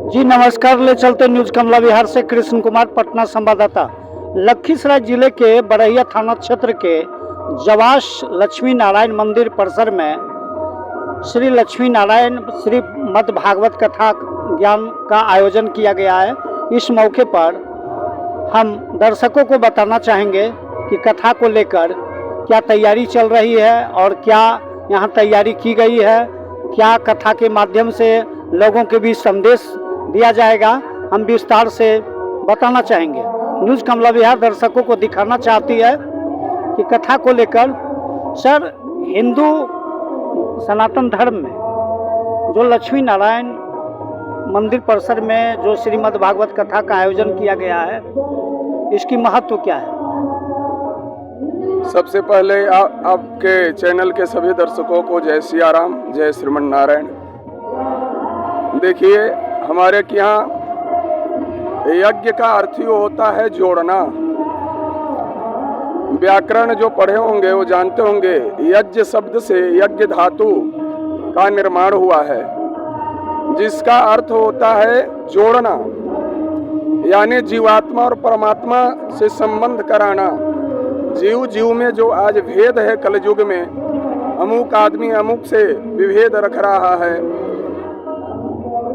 जी नमस्कार। ले चलते न्यूज कमला विहार से कृष्ण कुमार, पटना संवाददाता। लखीसराय जिले के बरहिया थाना क्षेत्र के जवास लक्ष्मी नारायण मंदिर परिसर में श्री लक्ष्मी नारायण श्री मद भागवत कथा ज्ञान का आयोजन किया गया है। इस मौके पर हम दर्शकों को बताना चाहेंगे कि कथा को लेकर क्या तैयारी चल रही है और क्या यहाँ तैयारी की गई है, क्या कथा के माध्यम से लोगों के बीच संदेश दिया जाएगा, हम विस्तार से बताना चाहेंगे। न्यूज़ कमला विहार दर्शकों को दिखाना चाहती है कि कथा को लेकर सर हिंदू सनातन धर्म में जो लक्ष्मी नारायण मंदिर परिसर में जो श्रीमद् भागवत कथा का आयोजन किया गया है, इसकी महत्व क्या है? सबसे पहले आपके चैनल के सभी दर्शकों को जय सिया राम, जय श्रीमन नारायण। देखिए, हमारे यहाँ यज्ञ का अर्थ ही होता है जोड़ना। व्याकरण जो पढ़े होंगे वो जानते होंगे, यज्ञ शब्द से यज्ञ धातु का निर्माण हुआ है, जिसका अर्थ होता है जोड़ना, यानी जीवात्मा और परमात्मा से संबंध कराना। जीव में जो आज भेद है कलयुग में, अमुक आदमी अमुक से विभेद रख रहा है,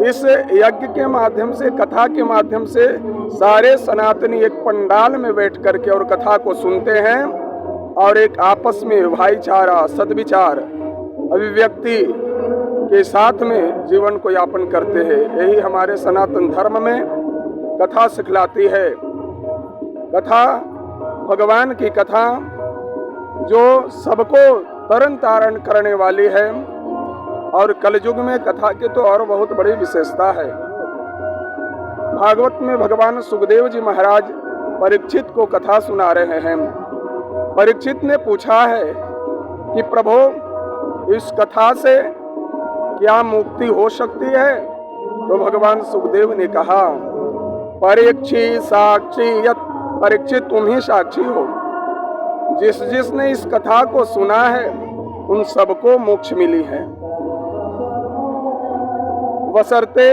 इस यज्ञ के माध्यम से, कथा के माध्यम से सारे सनातनी एक पंडाल में बैठ करके और कथा को सुनते हैं और एक आपस में भाईचारा, सद्विचार, अभिव्यक्ति के साथ में जीवन को यापन करते हैं। यही हमारे सनातन धर्म में कथा सिखलाती है। कथा भगवान की कथा जो सबको तरन तारण करने वाली है, और कलयुग में कथा की तो और बहुत बड़ी विशेषता है। भागवत में भगवान सुखदेव जी महाराज परीक्षित को कथा सुना रहे हैं। परीक्षित ने पूछा है कि प्रभु, इस कथा से क्या मुक्ति हो सकती है? तो भगवान सुखदेव ने कहा, परीक्षित साक्षी यत्, परीक्षित तुम ही साक्षी हो। जिसने इस कथा को सुना है उन सबको मोक्ष मिली है। बशर्ते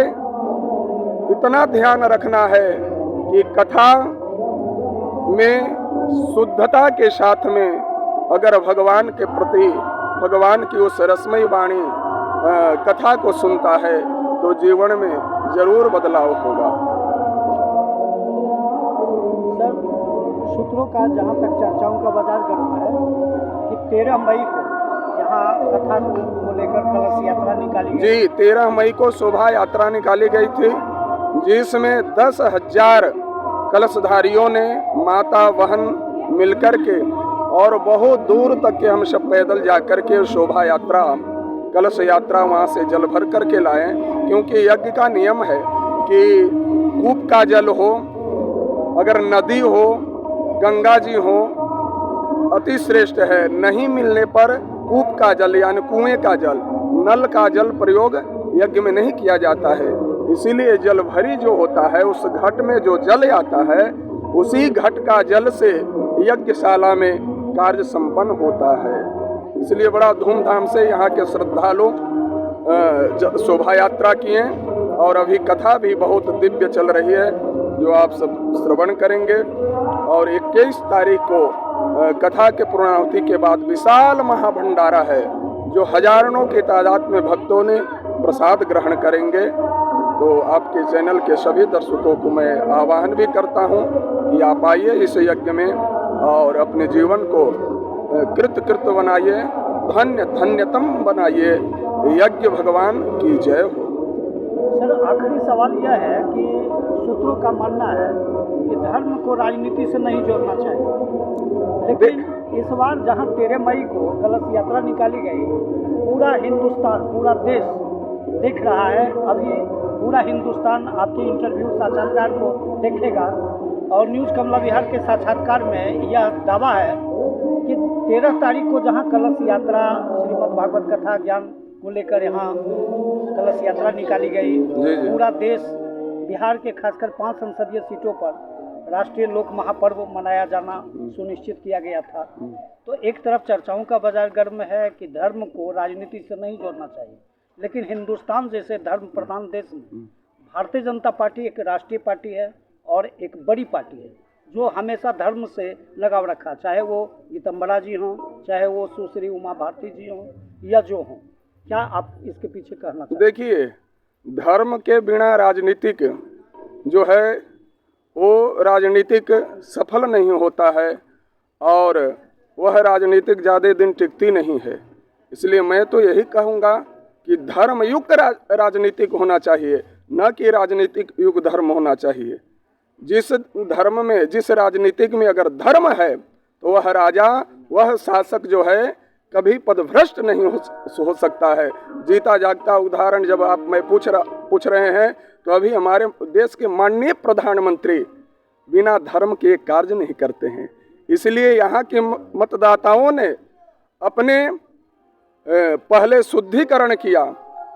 इतना ध्यान रखना है कि कथा में शुद्धता के साथ में अगर भगवान के प्रति, भगवान की उस रसमयी वाणी कथा को सुनता है तो जीवन में जरूर बदलाव होगा। सर, सूत्रों का जहाँ तक चर्चाओं का बाजार गर्म है कि 13 मई को यहाँ कथा को लेकर कलश यात्रा निकाली गई। जी, 13 मई को शोभा यात्रा निकाली गई थी, जिसमें 10,000 कलशधारियों ने माता बहन मिलकर के और बहुत दूर तक के हम सब पैदल जाकर के शोभा यात्रा, कलश यात्रा वहाँ से जल भर करके लाए। क्योंकि यज्ञ का नियम है कि कूप का जल हो, अगर नदी हो, गंगा जी हो, अति श्रेष्ठ है। नहीं मिलने पर कूप का जल यानी कुएं का जल, नल का जल प्रयोग यज्ञ में नहीं किया जाता है। इसीलिए जल भरी जो होता है, उस घट में जो जल आता है, उसी घट का जल से यज्ञशाला में कार्य संपन्न होता है। इसलिए बड़ा धूमधाम से यहाँ के श्रद्धालु शोभा यात्रा किए, और अभी कथा भी बहुत दिव्य चल रही है जो आप सब श्रवण करेंगे। और 21 तारीख को कथा के पूर्णाहुति के बाद विशाल महाभंडारा है, जो हजारों की तादाद में भक्तों ने प्रसाद ग्रहण करेंगे। तो आपके चैनल के सभी दर्शकों को मैं आह्वान भी करता हूं कि आप आइए इस यज्ञ में और अपने जीवन को कृत बनाइए, धन्य धन्यतम बनाइए। यज्ञ भगवान की जय हो। सर, आखिरी सवाल यह है कि सूत्रों का मानना है कि धर्म को राजनीति से नहीं जोड़ना चाहिए, लेकिन इस बार जहां 13 मई को कलश यात्रा निकाली गई, पूरा हिंदुस्तान, पूरा देश देख रहा है। अभी पूरा हिंदुस्तान आपके इंटरव्यू साक्षात्कार को देखेगा, और न्यूज़ कमला विहार के साक्षात्कार में यह दावा है कि 13 तारीख को जहां कलश यात्रा श्रीमद् भागवत कथा ज्ञान को लेकर यहाँ कलश यात्रा निकाली गई, पूरा देश, बिहार के खासकर 5 संसदीय सीटों पर राष्ट्रीय लोक महापर्व मनाया जाना सुनिश्चित किया गया था। तो एक तरफ चर्चाओं का बाजार गर्म है कि धर्म को राजनीति से नहीं जोड़ना चाहिए, लेकिन हिंदुस्तान जैसे धर्म प्रधान देश में भारतीय जनता पार्टी एक राष्ट्रीय पार्टी है और एक बड़ी पार्टी है जो हमेशा धर्म से लगाव रखा, चाहे वो गीतम्बरा जी हों, चाहे वो सुश्री उमा भारती जी हों या जो हों। क्या आप इसके पीछे कहना चाहते हैं? देखिए, धर्म के बिना राजनीतिक जो है वो राजनीतिक सफल नहीं होता है और वह राजनीतिक ज़्यादा दिन टिकती नहीं है। इसलिए मैं तो यही कहूँगा कि धर्मयुक्त राजनीतिक होना चाहिए, न कि राजनीतिक युक्त धर्म होना चाहिए। जिस धर्म में, जिस राजनीतिक में अगर धर्म है तो वह राजा, वह शासक जो है कभी पदभ्रष्ट नहीं हो सकता है। जीता जागता उदाहरण जब आप मैं पूछ रहे हैं तो अभी हमारे देश के माननीय प्रधानमंत्री बिना धर्म के कार्य नहीं करते हैं। इसलिए यहाँ के मतदाताओं ने अपने पहले शुद्धिकरण किया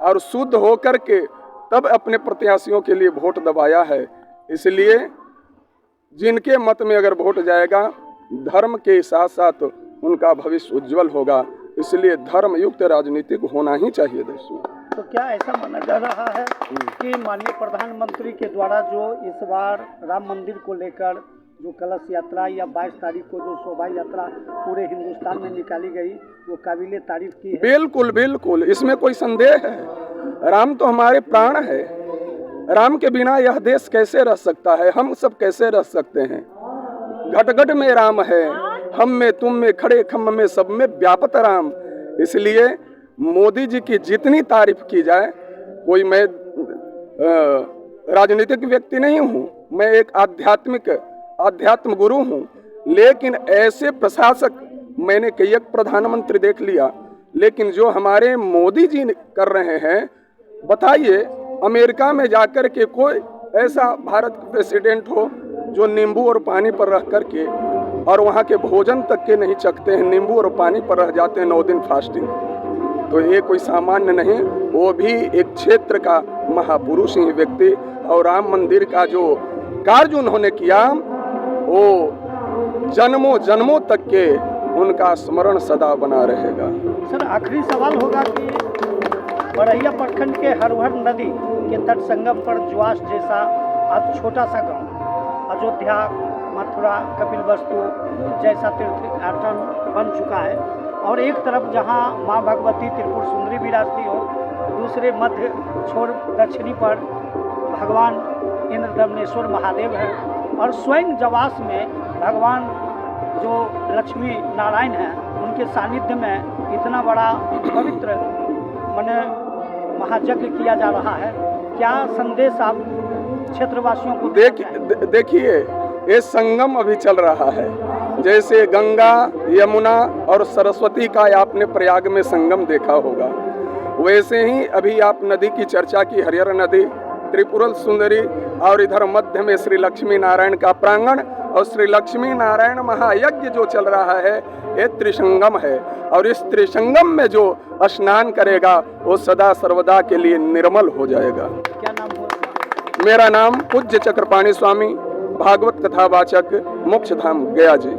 और शुद्ध होकर के तब अपने प्रत्याशियों के लिए वोट दबाया है। इसलिए जिनके मत में अगर वोट जाएगा, धर्म के साथ साथ उनका भविष्य उज्जवल होगा। इसलिए धर्मयुक्त राजनीतिक होना ही चाहिए देश में। तो क्या ऐसा माना जा रहा है कि माननीय प्रधानमंत्री के द्वारा जो इस बार राम मंदिर को लेकर जो कलश यात्रा या 22 तारीख को जो शोभा यात्रा पूरे हिंदुस्तान में निकाली गई, वो काबिले तारीफ की है? बिल्कुल बिल्कुल, इसमें कोई संदेह है। राम तो हमारे प्राण है। राम के बिना यह देश कैसे रह सकता है, हम सब कैसे रह सकते हैं। घट घट में राम है, हम में तुम में खड़े खम्भ में सब में व्यापत राम। इसलिए मोदी जी की जितनी तारीफ की जाए, कोई मैं राजनीतिक व्यक्ति नहीं हूँ, मैं एक आध्यात्म गुरु हूँ, लेकिन ऐसे प्रशासक मैंने कई प्रधानमंत्री देख लिया, लेकिन जो हमारे मोदी जी कर रहे हैं, बताइए अमेरिका में जाकर के कोई ऐसा भारत का प्रेसिडेंट हो जो नींबू और पानी पर रह करके और वहाँ के भोजन तक के नहीं चखते हैं, नींबू और पानी पर रह जाते हैं 9 दिन फास्टिंग। तो ये कोई सामान्य नहीं, वो भी एक क्षेत्र का महापुरुष ही व्यक्ति। और राम मंदिर का जो कार्य उन्होंने किया, वो जन्मों जन्मों तक के उनका स्मरण सदा बना रहेगा। सर, आखिरी सवाल होगा कि बरहिया प्रखंड के हरहर नदी के तट संगम पर जुआस जैसा आज छोटा सा गांव अयोध्या, मथुरा, कपिलवस्तु जैसा तीर्थाटन बन चुका है। और एक तरफ जहां मां भगवती त्रिपुर सुंदरी विराजती हो, दूसरे मध्य छोर दक्षिणी पर भगवान इंद्रदमनेश्वर महादेव है और स्वयं जवास में भगवान जो लक्ष्मी नारायण हैं, उनके सानिध्य में इतना बड़ा पवित्र माने महायज्ञ किया जा रहा है। क्या संदेश आप क्षेत्रवासियों को? देखिए, ये संगम अभी चल रहा है। जैसे गंगा, यमुना और सरस्वती का आपने प्रयाग में संगम देखा होगा, वैसे ही अभी आप नदी की चर्चा की, हरिहर नदी, त्रिपुर सुंदरी, और इधर मध्य में श्री लक्ष्मी नारायण का प्रांगण और श्री लक्ष्मी नारायण महायज्ञ जो चल रहा है, ये त्रिसंगम है। और इस त्रिसंगम में जो स्नान करेगा वो सदा सर्वदा के लिए निर्मल हो जाएगा। क्या नाम हो? मेरा नाम पूज्य चक्रपाणी स्वामी, भागवत कथावाचक, मोक्षधाम गया जी।